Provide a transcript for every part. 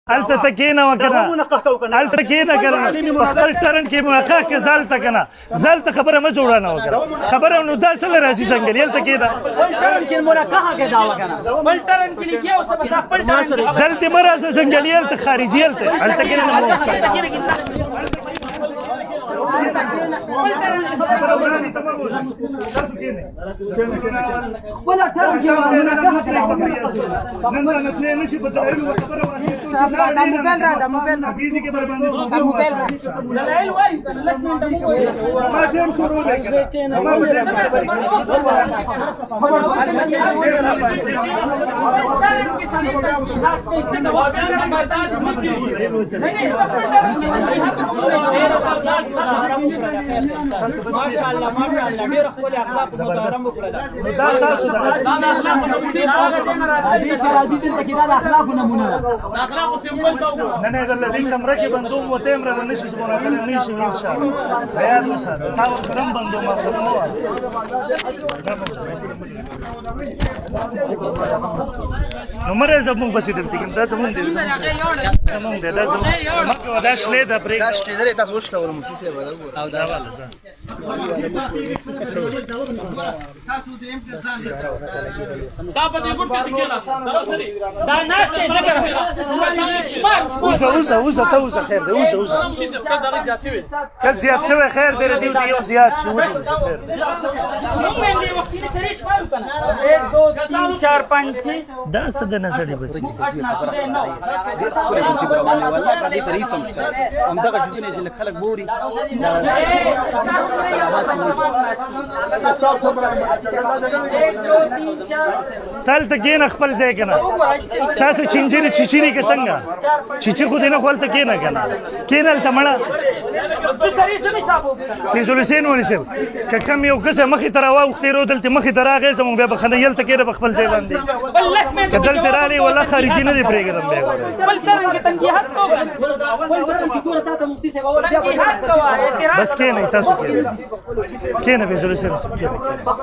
الته تکینه وکنه الته کینه کنه خپل ټرن کې موقع کې زالته کنه زالته خبره ما جوړانه وکړه خبره نو دا سره راځي څنګه یلته کېده ټرن کې موقع کې دا وکنه بل ټرن کې لیکي او سبا خپل ټرن زالته مرزه څنګه یلته خارجي یلته الته کېده ولا ترجع دا موبایل دلایل وایي لس منټه مو ما ټیم شروع ماشاءالله ماشاءالله ډېر خپل اخلاق محترم وکړل دا تاسو دا اخلاق نمونه دي چې راځي دلته کې دا اخلاق نمونه د اخلاق سمبل ته نه د دې کمره کې بندوم وته امر نه نشي زموږ سره نشي ان شاء الله بیا نو سره تا ور سره بندوم نو مره زموږ بسې دلته کې دا زموږ دي زموږ دي دا زموږ مکه دا شلې دا بریک دا شلې درې تاسو وشلو مو څه به او دا والا ځه ستاسو دې ګټه کېلا دا ناس ته اوسه ته اوسه خیر دی اوسه دا زیات شوی که زیات شوی خیر دی دی یو زیات شو دی خیر موږ دې وخت کې سره شمار کنه 1 2 3 4 5 6 دا څه د نظر بس 8 9 والله سره سم هم دا چې چې خلک ګوري تل ته کېنه خپل ځای کنه تاسو چینجری چیچری کې څنګه چیچی خو دې نه خپل ته کېنه کنه کېنه ته مړه فیضل حسین ونیسم که کم یو کس مخې ته راواوښتې دلته مخې ته راغی زموږ بیا بخنه یلته کېده په خپل ځای باندې که دلته راغلی والله خارجي نه دی پرېږدم بیا بس کېنئ تاسو کېنه فیضل حسین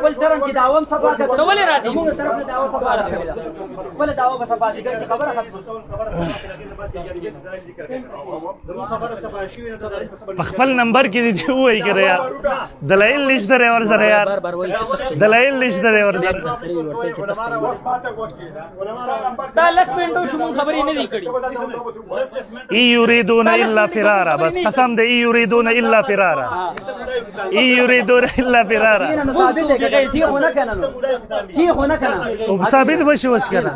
خپل ټرن کې داوم صفا کړه نو ولې راځي موږ طرف له داوا صفا راځي ولې داوا په صفا ذکر کې خبره په خپل نمبر کې دی وایي کړه یار دلایل نشته ری ور سره یار دلایل نشته ری ور سره دا لس منټو شو مونږ خبرې نه دی کړې ای یریدون الا فرارا بس قسم دې ای یریدون الا فرارا ای یریدون الا فرارا نو ثابت دی که هیڅ خو نه کنه نو هیڅ خو نه کنه او ثابت بشي وس کنه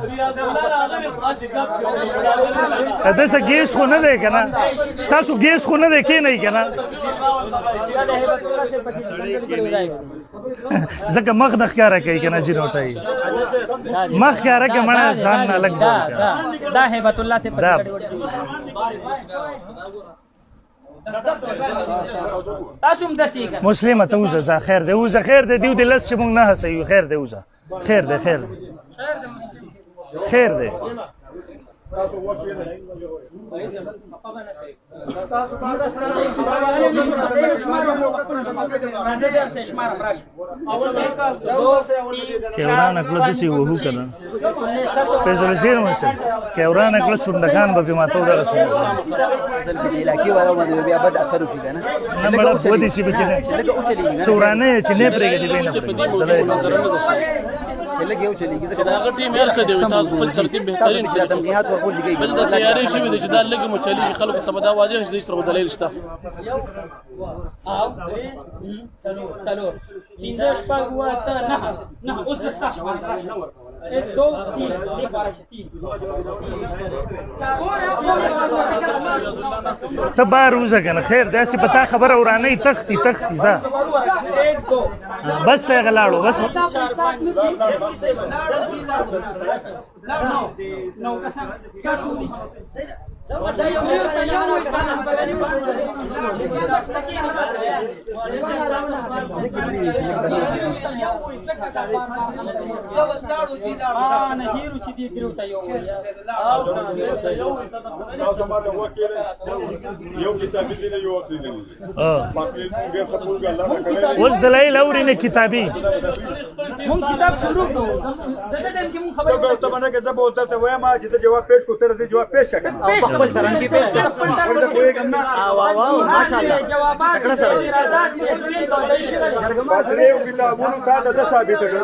دا څه ګیس خو نه دی کنه تاسو ګیس خو نه دی کې نه کنه زکه مخ د ښکارا کوي کنه جنوټای مخ ښکارا کې مړه ځان نه لګ جوړ دا هیبت الله سے دا تاسو هم دسی کنه مسلمه ته وزه خیر دی وزه خیر دی دیو د لس چې مونږ نه هسیو خیر دی وزه خیر دی خیر خیر دی کیوران اکلو دسی وهو کنه فیضل حسین ورسه کیوران اکلو شوندگان به ماتو درسو علاقې والا باندې بیا بد اثر وشي کنه نمبر ودی سی بچنه چورانه چې نه پرېږدي لګ یو چلیږي ځکه دا ټیم هر څه دی تاسو خپل ترتیب بهترین چې د تمهیدات ورکول کیږي بل د تیاری شوی دی چې دا لګ مو چلی خلکو ته دا واضح شي چې دلیل شته او څلور پنځه شپږ واته نه اوس د ستاسو باندې راش نور 1 2 3 نه فارش 3 ته بار وزه کنه خیر داسې پتا خبره ورانه تختی ځه بس ته غلاړو بس نو کسان هیرو چې دې درو ته یو تاسو ما ته وکیل یو کتابي دی یو اخري دی باقي غیر ختمول الله راکړي اوس دلایل اوري نه کتابي مونږ کتاب شروع کوو دغه ټیم کې مونږ خبرې ته باندې کې زبو ته وایم چې جواب پیش کو تر دې جواب پیش کړه خپل تران کې پیش ورته کوی ګمنا واو ماشاءالله جوابات اعتراضات دې کوي بس له کتابونو ته د ثابت کړه